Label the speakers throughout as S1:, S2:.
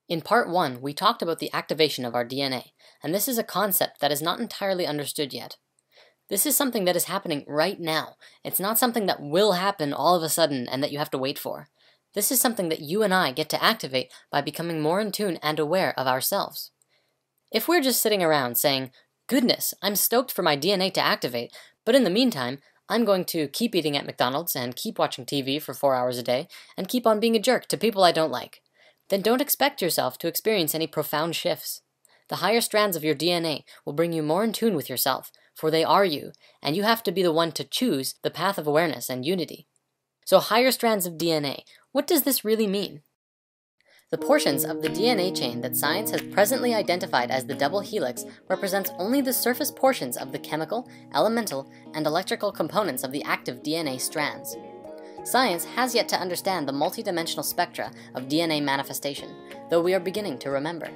S1: In part 1, we talked about the activation of our DNA, and this is a concept that is not entirely understood yet. This is something that is happening right now. It's not something that will happen all of a sudden and that you have to wait for. This is something that you and I get to activate by becoming more in tune and aware of ourselves. If we're just sitting around saying, "Goodness, I'm stoked for my DNA to activate, but in the meantime, I'm going to keep eating at McDonald's and keep watching TV for 4 hours a day and keep on being a jerk to people I don't like," then don't expect yourself to experience any profound shifts. The higher strands of your DNA will bring you more in tune with yourself, for they are you, and you have to be the one to choose the path of awareness and unity. So higher strands of DNA, what does this really mean? The portions of the DNA chain that science has presently identified as the double helix represents only the surface portions of the chemical, elemental, and electrical components of the active DNA strands. Science has yet to understand the multidimensional spectra of DNA manifestation, though we are beginning to remember.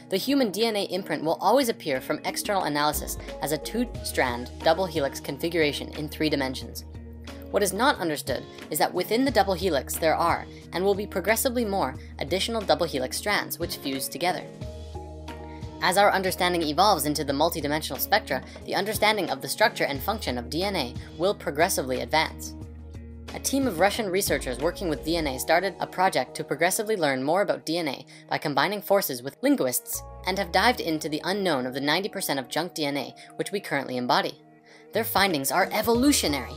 S1: The human DNA imprint will always appear from external analysis as a two-strand double helix configuration in 3 dimensions. What is not understood is that within the double helix there are, and will be progressively more, additional double helix strands which fuse together. As our understanding evolves into the multidimensional spectra, the understanding of the structure and function of DNA will progressively advance. A team of Russian researchers working with DNA started a project to progressively learn more about DNA by combining forces with linguists, and have dived into the unknown of the 90% of junk DNA which we currently embody. Their findings are evolutionary.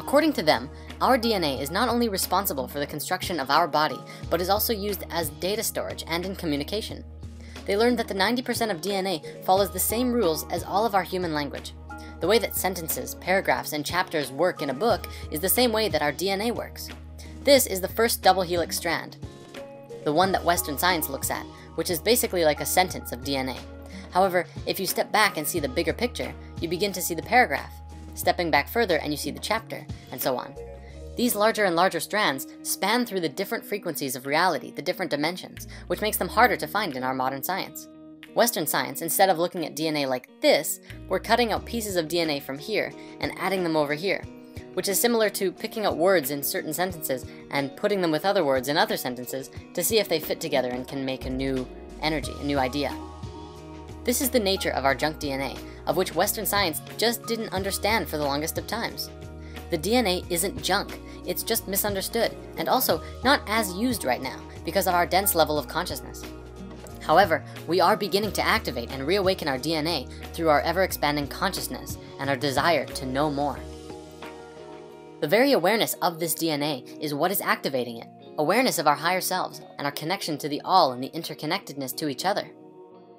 S1: According to them, our DNA is not only responsible for the construction of our body, but is also used as data storage and in communication. They learned that the 90% of DNA follows the same rules as all of our human language. The way that sentences, paragraphs, and chapters work in a book is the same way that our DNA works. This is the first double helix strand, the one that Western science looks at, which is basically like a sentence of DNA. However, if you step back and see the bigger picture, you begin to see the paragraph. Stepping back further and you see the chapter, and so on. These larger and larger strands span through the different frequencies of reality, the different dimensions, which makes them harder to find in our modern science. Western science, instead of looking at DNA like this, we're cutting out pieces of DNA from here and adding them over here, which is similar to picking out words in certain sentences and putting them with other words in other sentences to see if they fit together and can make a new energy, a new idea. This is the nature of our junk DNA, of which Western science just didn't understand for the longest of times. The DNA isn't junk, it's just misunderstood, and also not as used right now because of our dense level of consciousness. However, we are beginning to activate and reawaken our DNA through our ever-expanding consciousness and our desire to know more. The very awareness of this DNA is what is activating it, awareness of our higher selves and our connection to the all and the interconnectedness to each other.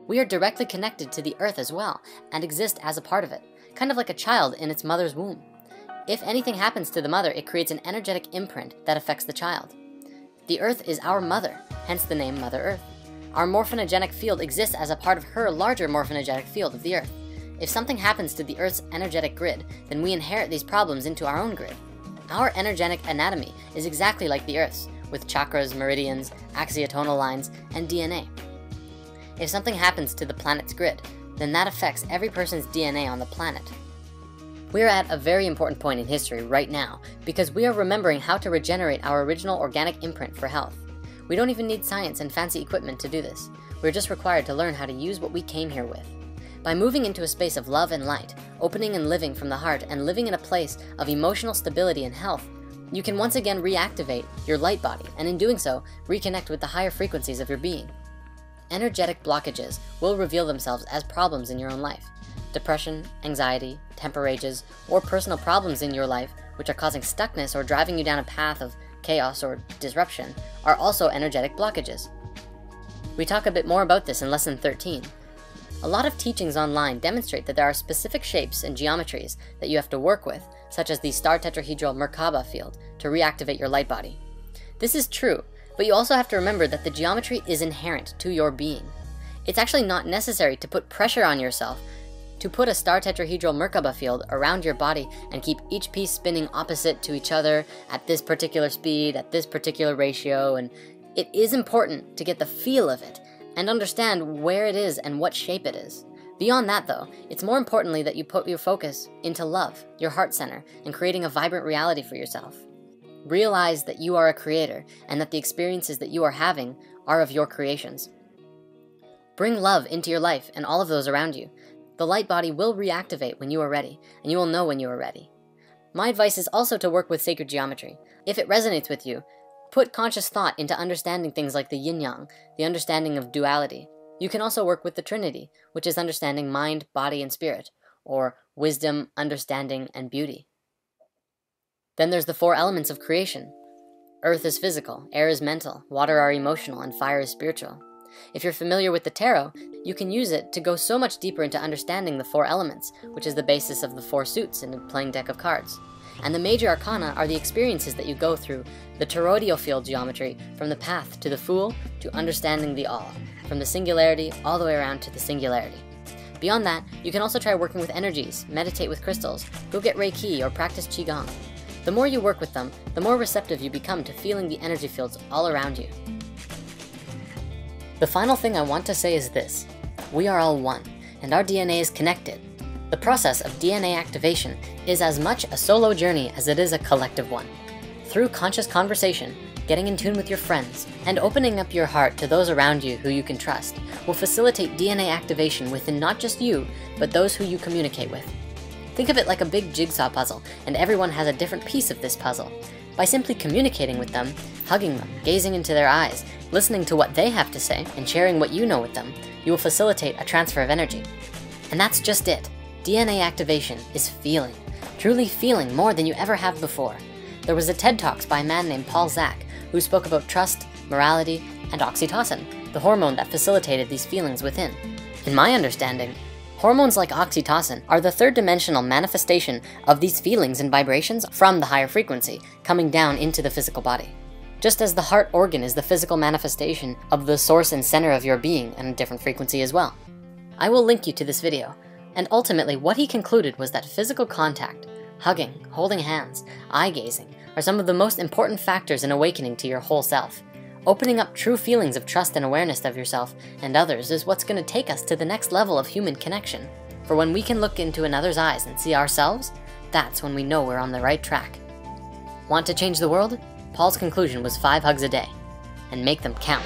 S1: We are directly connected to the earth as well, and exist as a part of it, kind of like a child in its mother's womb. If anything happens to the mother, it creates an energetic imprint that affects the child. The earth is our mother, hence the name Mother Earth. Our morphinogenic field exists as a part of her larger morphinogenic field of the earth. If something happens to the earth's energetic grid, then we inherit these problems into our own grid. Our energetic anatomy is exactly like the earth's, with chakras, meridians, axiotonal lines, and DNA. If something happens to the planet's grid, then that affects every person's DNA on the planet. We're at a very important point in history right now because we are remembering how to regenerate our original organic imprint for health. We don't even need science and fancy equipment to do this. We're just required to learn how to use what we came here with. By moving into a space of love and light, opening and living from the heart, and living in a place of emotional stability and health, you can once again reactivate your light body, and in doing so, reconnect with the higher frequencies of your being. Energetic blockages will reveal themselves as problems in your own life. Depression, anxiety, temper rages, or personal problems in your life which are causing stuckness or driving you down a path of chaos or disruption are also energetic blockages. We talk a bit more about this in lesson 13. A lot of teachings online demonstrate that there are specific shapes and geometries that you have to work with, such as the star tetrahedral Merkaba field, to reactivate your light body. This is true, but you also have to remember that the geometry is inherent to your being. It's actually not necessary to put pressure on yourself to put a star tetrahedral Merkaba field around your body and keep each piece spinning opposite to each other at this particular speed, at this particular ratio, and it is important to get the feel of it and understand where it is and what shape it is. Beyond that though, it's more importantly that you put your focus into love, your heart center, and creating a vibrant reality for yourself. Realize that you are a creator and that the experiences that you are having are of your creations. Bring love into your life and all of those around you. The light body will reactivate when you are ready, and you will know when you are ready. My advice is also to work with sacred geometry. If it resonates with you, put conscious thought into understanding things like the yin-yang, the understanding of duality. You can also work with the Trinity, which is understanding mind, body, and spirit, or wisdom, understanding, and beauty. Then there's the 4 elements of creation. Earth is physical, air is mental, water are emotional, and fire is spiritual. If you're familiar with the tarot, you can use it to go so much deeper into understanding the 4 elements, which is the basis of the 4 suits in a playing deck of cards. And the major arcana are the experiences that you go through, the toroidal field geometry, from the path to the Fool to understanding the all, from the singularity all the way around to the singularity. Beyond that, you can also try working with energies, meditate with crystals, go get Reiki, or practice Qigong. The more you work with them, the more receptive you become to feeling the energy fields all around you. The final thing I want to say is this: we are all one, and our DNA is connected. The process of DNA activation is as much a solo journey as it is a collective one. Through conscious conversation, getting in tune with your friends, and opening up your heart to those around you who you can trust will facilitate DNA activation within not just you, but those who you communicate with. Think of it like a big jigsaw puzzle, and everyone has a different piece of this puzzle. By simply communicating with them, hugging them, gazing into their eyes, listening to what they have to say, and sharing what you know with them, you will facilitate a transfer of energy. And that's just it. DNA activation is feeling, truly feeling more than you ever have before. There was a TED Talks by a man named Paul Zak, who spoke about trust, morality, and oxytocin, the hormone that facilitated these feelings within. In my understanding, hormones like oxytocin are the 3rd-dimensional manifestation of these feelings and vibrations from the higher frequency, coming down into the physical body. Just as the heart organ is the physical manifestation of the source and center of your being and a different frequency as well. I will link you to this video, and ultimately what he concluded was that physical contact, hugging, holding hands, eye gazing, are some of the most important factors in awakening to your whole self. Opening up true feelings of trust and awareness of yourself and others is what's going to take us to the next level of human connection. For when we can look into another's eyes and see ourselves, that's when we know we're on the right track. Want to change the world? Paul's conclusion was 5 hugs a day, and make them count.